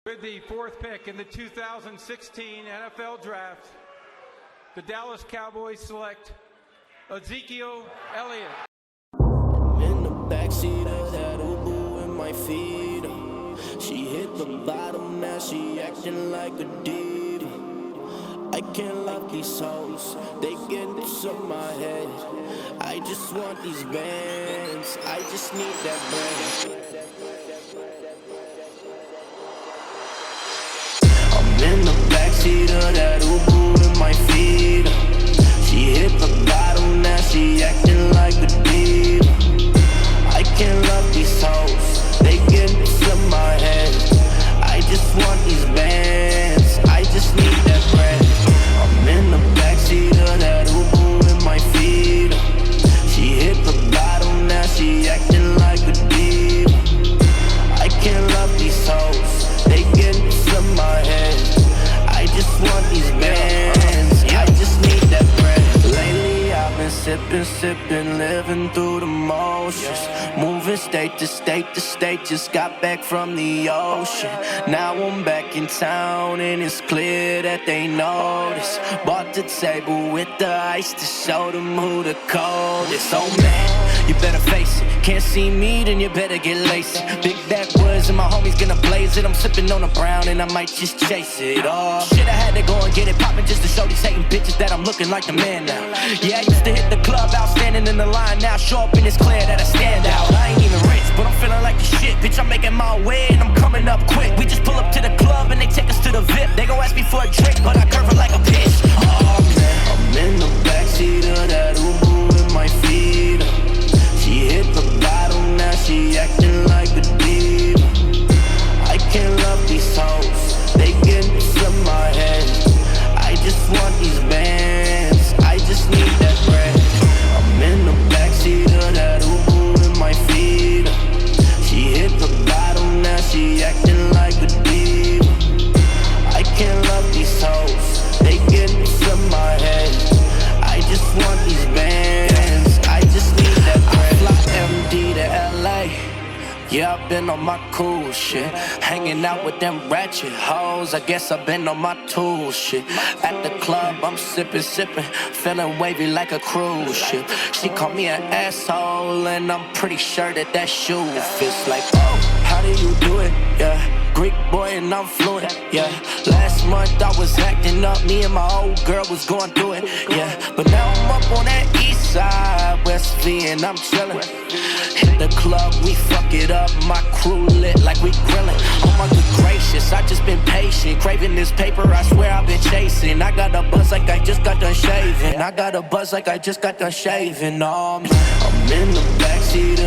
With the fourth pick in the 2016 NFL Draft, the Dallas Cowboys select Ezekiel Elliott. I'm in the backseat of that Ubu in my feet. She hit the bottom, now she acting like a diva. I can't love these hoes, they get into my head. I just want these bands, I just need that brand. In the backseat of that Ubu in my feet. She hit the bottom, now she acting like a diva. I can't love these hoes, they get into my head. I just want these bands, I just need that bread. I'm in the backseat of that Ubu in my feet. She hit the bottom, now she acting like a diva. I can't love these hoes, they get into my head. I just want these bands, I just need that bread. Lately I've been sipping, living through the motions. Moving state to state, just got back from the ocean. Now I'm back in town and it's clear that they notice. Bought the table with the ice to show them who the coldest. Oh man, you better face it. Can't see me, then you better get lazy. Big backwoods and my homies gonna blaze it. I'm sipping on a brown and I might just chase it. Oh shit, I had to go and get it poppin' just to show these hating bitches that I'm looking like the man now. Yeah, I used to hit the club out standing in the line. Now show up and it's clear that I stand out. I ain't even rich, but I'm feeling like the shit. Bitch, I'm making my way and I'm coming up quick. We just pull up to the club and they take us to the VIP. They gon' ask me for a drink, but I curve it like a bitch. Oh man, I'm in the backseat of that Ubu in my feet. She hit the bottom, now she acting like a diva. I can't love these hoes, they get into my head. I just want these bands, I just need that bread. I'm in the backseat of that Ubu in my feet. She hit the bottom, now she acting like a diva. I can't love these hoes, they get into my head. I just want these bands, I just need that bread. I fly MD to LA. Yeah, I've been on my cool shit. Hanging out with them ratchet hoes. I guess I've been on my tool shit. At the club, I'm sipping. Feeling wavy like a cruise ship. She called me an asshole, and I'm pretty sure that shoe fits like, oh, how do you do it? Yeah. Greek boy and I'm fluent, yeah. Last month I was acting up, me and my old girl was going through it, yeah. But now I'm up on that east side, West V, and I'm chillin'. Hit the club, we fuck it up, my crew lit like we grillin'. Oh my good gracious, I just been patient, craving this paper, I swear I've been chasing. I got a buzz like I just got done shaving. I got a buzz like I just got done shaving. I'm in the backseat